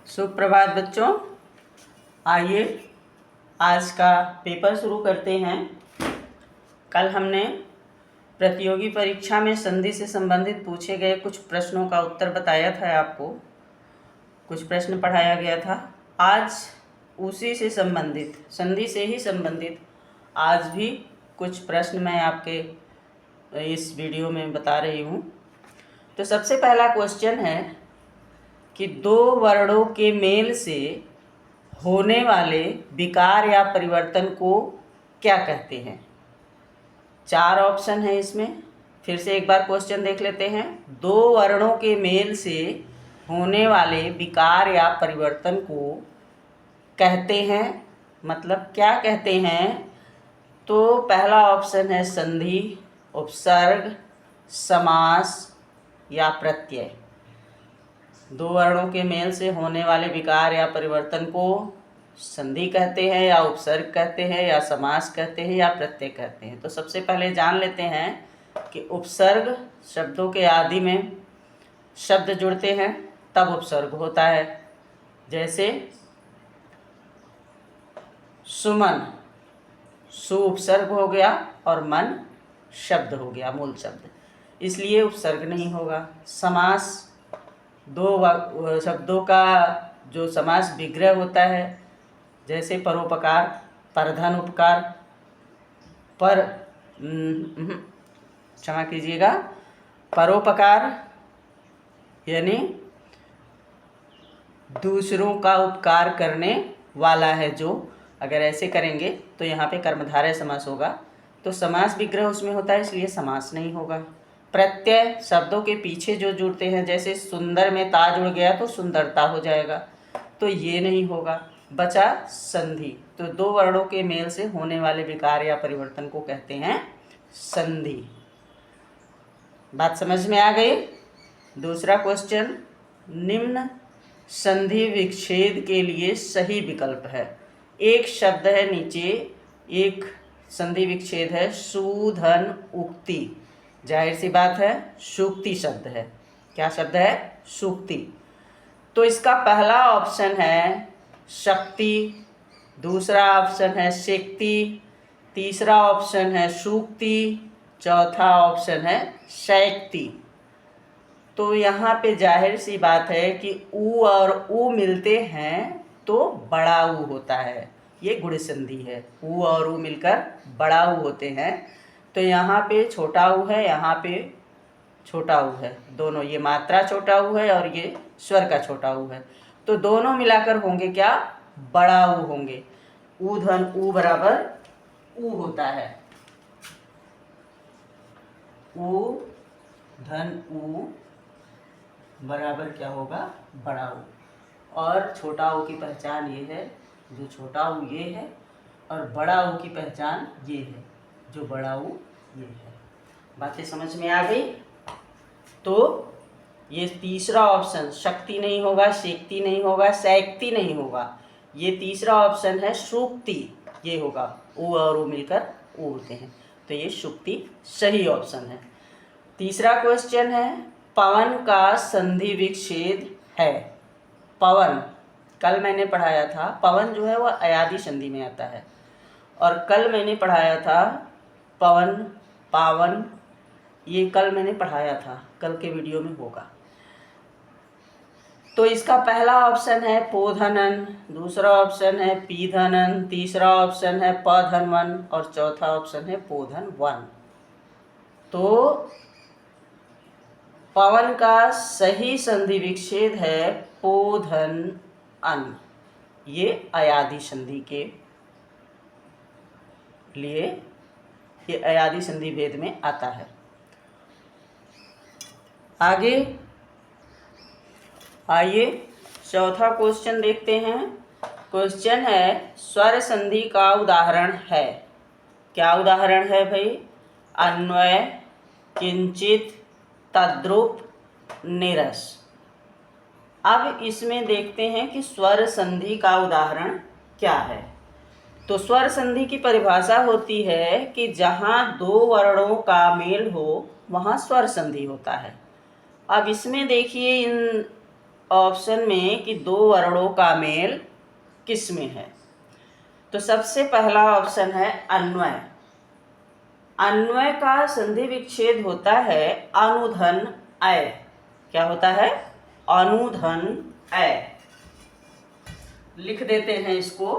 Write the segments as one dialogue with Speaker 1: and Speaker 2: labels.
Speaker 1: सुप्रभात बच्चों। आइए आज का पेपर शुरू करते हैं। कल हमने प्रतियोगी परीक्षा में संधि से संबंधित पूछे गए कुछ प्रश्नों का उत्तर बताया था, आपको कुछ प्रश्न पढ़ाया गया था। आज उसी से संबंधित, संधि से ही संबंधित आज भी कुछ प्रश्न मैं आपके इस वीडियो में बता रही हूँ। तो सबसे पहला क्वेश्चन है कि दो वर्णों के मेल से होने वाले विकार या परिवर्तन को क्या कहते हैं। 4 ऑप्शन है इसमें। फिर से एक बार क्वेश्चन देख लेते हैं। दो वर्णों के मेल से होने वाले विकार या परिवर्तन को कहते हैं, मतलब क्या कहते हैं। तो पहला ऑप्शन है संधि, उपसर्ग, समास या प्रत्यय। दो वर्णों के मेल से होने वाले विकार या परिवर्तन को संधि कहते हैं, या उपसर्ग कहते हैं, या समास कहते हैं, या प्रत्यय कहते हैं। तो सबसे पहले जान लेते हैं कि उपसर्ग शब्दों के आदि में शब्द जुड़ते हैं तब उपसर्ग होता है। जैसे सुमन, सु उपसर्ग हो गया और मन शब्द हो गया, मूल शब्द, इसलिए उपसर्ग नहीं होगा। समास, दो शब्दों का जो समास विग्रह होता है, जैसे परोपकार, परधन उपकार, पर क्षमा कीजिएगा, परोपकार यानी दूसरों का उपकार करने वाला है जो, अगर ऐसे करेंगे तो यहाँ पे कर्मधारय समास होगा, तो समास विग्रह उसमें होता है, इसलिए समास नहीं होगा। प्रत्यय शब्दों के पीछे जो जुड़ते हैं, जैसे सुंदर में ता जुड़ गया तो सुंदरता हो जाएगा, तो ये नहीं होगा। बचा संधि। तो दो वर्णों के मेल से होने वाले विकार या परिवर्तन को कहते हैं संधि। बात समझ में आ गई। दूसरा क्वेश्चन, निम्न संधि विच्छेद के लिए सही विकल्प है। एक शब्द है नीचे, एक संधि विच्छेद है सुधन उक्ति, जाहिर सी बात है सूक्ति शब्द है। क्या शब्द है? सूक्ति। तो इसका पहला ऑप्शन है शक्ति, दूसरा ऑप्शन है शक्ति, तीसरा ऑप्शन है सूक्ति, चौथा ऑप्शन है शैक्ति। तो यहाँ पे जाहिर सी बात है कि ऊ और ऊ मिलते हैं तो बड़ा ऊ होता है, ये गुण संधि है। ऊ और ऊ मिलकर बड़ा ऊ होते हैं। तो यहाँ पे छोटा ऊ है, यहाँ पे छोटा ऊ है, दोनों, ये मात्रा छोटा ऊ है और ये स्वर का छोटा ऊ है, तो दोनों मिलाकर होंगे क्या? बड़ा ऊ होंगे। ऊ धन ऊ बराबर ऊ होता है। ऊ धन ऊ बराबर क्या होगा? बड़ा ऊ। और छोटा ऊ की पहचान ये है, जो छोटा ऊ ये है, और बड़ा ऊ की पहचान ये है, जो बड़ा ऊ ये है। बातें समझ में आ गई। तो ये तीसरा ऑप्शन शक्ति नहीं होगा, शेक्ति नहीं होगा, सैक्ति नहीं होगा, ये तीसरा ऑप्शन है सूक्ति, ये होगा। ऊ और ऊ मिलकर ऊ होते हैं, तो ये सूक्ति सही ऑप्शन है। तीसरा क्वेश्चन है, पवन का संधि विच्छेद है। पवन कल मैंने पढ़ाया था, पवन जो है वह अयादि संधि में आता है, और कल मैंने पढ़ाया था पवन, पावन, ये कल मैंने पढ़ाया था, कल के वीडियो में होगा। तो इसका पहला ऑप्शन है पोधनन, दूसरा ऑप्शन है पीधनन, तीसरा ऑप्शन है पधनवन और चौथा ऑप्शन है पोधन वन। तो पवन का सही संधि विच्छेद है पोधन अन, ये अयादि संधि के लिए, ये अयादि संधि भेद में आता है। आगे आइए चौथा क्वेश्चन देखते हैं। क्वेश्चन है, स्वर संधि का उदाहरण है। क्या उदाहरण है भाई? अन्वय, किंचित, तद्रुप, निरस। अब इसमें देखते हैं कि स्वर संधि का उदाहरण क्या है। तो स्वर संधि की परिभाषा होती है कि जहाँ दो वर्णों का मेल हो वहाँ स्वर संधि होता है। अब इसमें देखिए, इन ऑप्शन में कि दो वर्णों का मेल किस में है। तो सबसे पहला ऑप्शन है अन्वय। अन्वय का संधि विच्छेद होता है अनुधन अय। क्या होता है? अनुधन अय। लिख देते हैं इसको।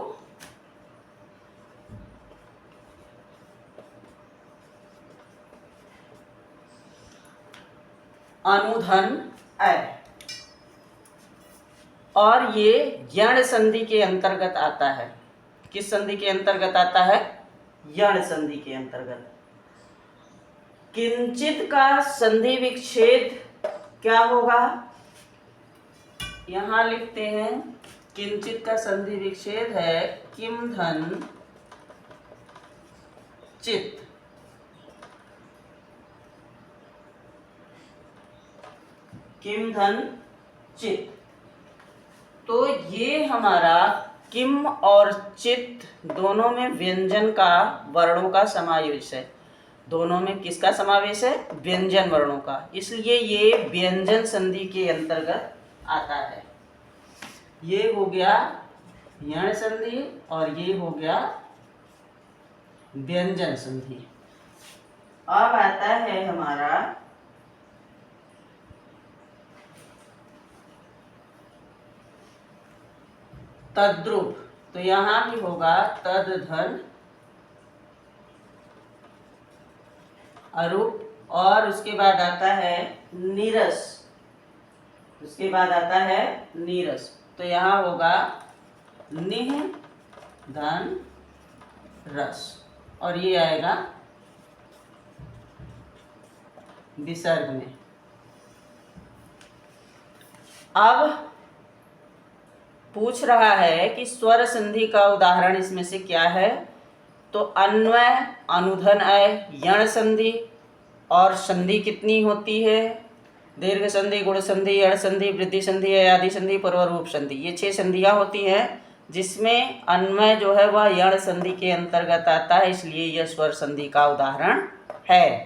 Speaker 1: अनुधन अय। और ये यण संधि के अंतर्गत आता है। किस संधि के अंतर्गत आता है? यण संधि के अंतर्गत। किंचित का संधि विच्छेद क्या होगा? यहां लिखते हैं किंचित का संधि विच्छेद है किम धन चित। किम धन चित। तो ये हमारा किम और चित दोनों में व्यंजन का वर्णों का समावेश है। दोनों में किसका समावेश है? व्यंजन वर्णों का। इसलिए ये व्यंजन संधि के अंतर्गत आता है। ये हो गया यण संधि और ये हो गया व्यंजन संधि। अब आता है हमारा तद्रुप। तो यहां भी होगा तद धन अरूप और उसके बाद आता है नीरस। उसके बाद आता है नीरस। तो यहां होगा निह धन रस और ये आएगा विसर्ग में। अब पूछ रहा है कि स्वर संधि का उदाहरण इसमें से क्या है। तो अन्वय, अनुधन अय, यण संधि। और संधि कितनी होती है? दीर्घ संधि, गुण संधि, यण संधि, वृद्धि संधि, अयादि संधि, पूर्वरूप संधि। ये 6 संधियां होती हैं जिसमें अन्वय जो है वह यण संधि के अंतर्गत आता है, इसलिए यह स्वर संधि का उदाहरण है।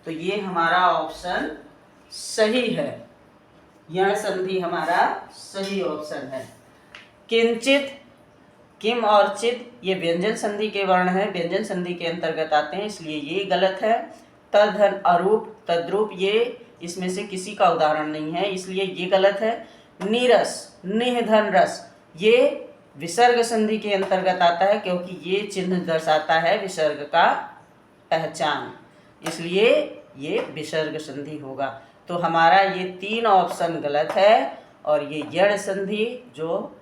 Speaker 1: तो ये हमारा ऑप्शन सही है। यण संधि हमारा सही ऑप्शन है। किंचित, किम और चित ये व्यंजन संधि के वर्ण हैं, व्यंजन संधि के अंतर्गत आते हैं, इसलिए ये गलत है। तदधन अरूप, तद्रूप ये इसमें से किसी का उदाहरण नहीं है, इसलिए ये गलत है। नीरस, निधन रस ये विसर्ग संधि के अंतर्गत आता है क्योंकि ये चिन्ह दर्शाता है विसर्ग का पहचान, इसलिए ये विसर्ग संधि होगा। तो हमारा ये 3 ऑप्शन गलत है और ये यण संधि जो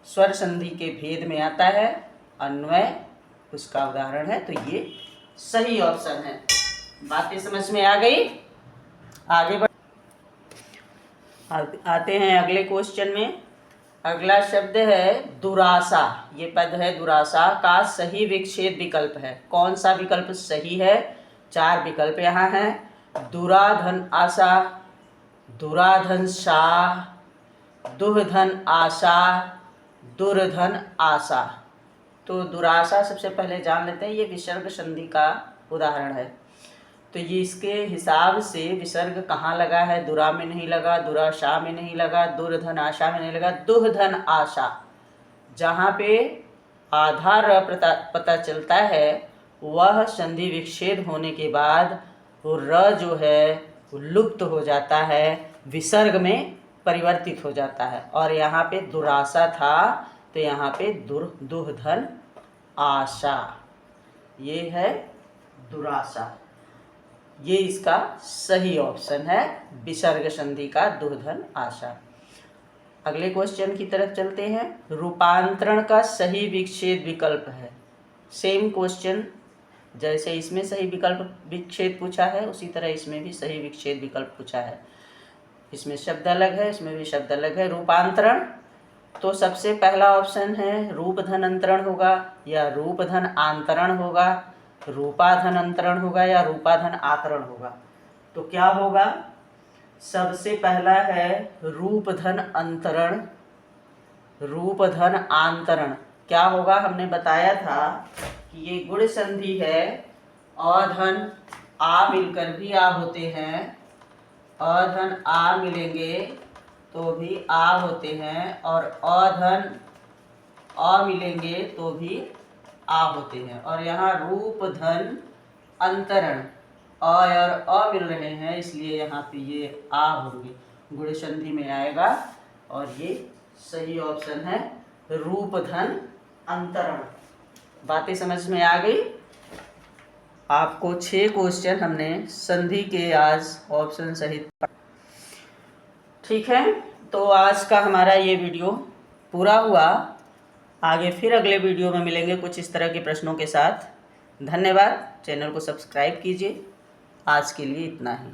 Speaker 1: स्वर संधि के भेद में आता है, अन्वय उसका उदाहरण है, तो ये सही ऑप्शन है। बातें समझ में आ गई? आगे बढ़ आते हैं अगले क्वेश्चन में। अगला शब्द है दुरासा। ये पद है दुरासा का सही विच्छेद विकल्प है। कौन सा विकल्प सही है? 4 विकल्प यहाँ हैं। दुराधन आशा, दुराधन शाह, दुर्धन आशा, दुर्धन आशा। तो दुराशा सबसे पहले जान लेते हैं, ये विसर्ग संधि का उदाहरण है। तो ये इसके हिसाब से विसर्ग कहाँ लगा है? दुरा में नहीं लगा, दुराशा में नहीं लगा, दुर्धन आशा में नहीं लगा, दुर्धन आशा। जहाँ पे आधार पता चलता है वह संधि विच्छेद होने के बाद वो र जो है वो लुप्त हो जाता है, विसर्ग में परिवर्तित हो जाता है। और यहाँ पे दुराशा था तो यहाँ पे दुर्धन आशा, ये है दुराशा। ये इसका सही ऑप्शन है, विसर्ग संधि का दुर्धन आशा। अगले क्वेश्चन की तरफ चलते हैं। रूपांतरण का सही विच्छेद विकल्प है। सेम क्वेश्चन, जैसे इसमें सही विकल्प विच्छेद पूछा है उसी तरह इसमें भी सही विच्छेद विकल्प पूछा है। इसमें शब्द अलग है, इसमें भी शब्द अलग है। रूपांतरण, तो सबसे पहला ऑप्शन है रूप धन अंतरण होगा या रूप धन आंतरण होगा, रूपाधन अंतरण होगा या रूपाधन आतरण होगा। तो क्या होगा? सबसे पहला है रूपधन अंतरण, रूपधन आंतरण। क्या होगा? हमने बताया था कि ये गुण संधि है, अधन आ मिलकर भी आ होते हैं, अधन आ मिलेंगे तो भी आ होते हैं, और अधन अ मिलेंगे तो भी आ होते हैं। और यहाँ रूप धन अंतरण अ और अ मिल रहे हैं, इसलिए यहाँ पे ये आ होंगे, गुण संधि में आएगा। और ये सही ऑप्शन है रूप धन अंतरण। बातें समझ में आ गई? आपको 6 क्वेश्चन हमने संधि के आज ऑप्शन सहित। ठीक है, तो आज का हमारा ये वीडियो पूरा हुआ। आगे फिर अगले वीडियो में मिलेंगे कुछ इस तरह के प्रश्नों के साथ। धन्यवाद। चैनल को सब्सक्राइब कीजिए। आज के लिए इतना ही।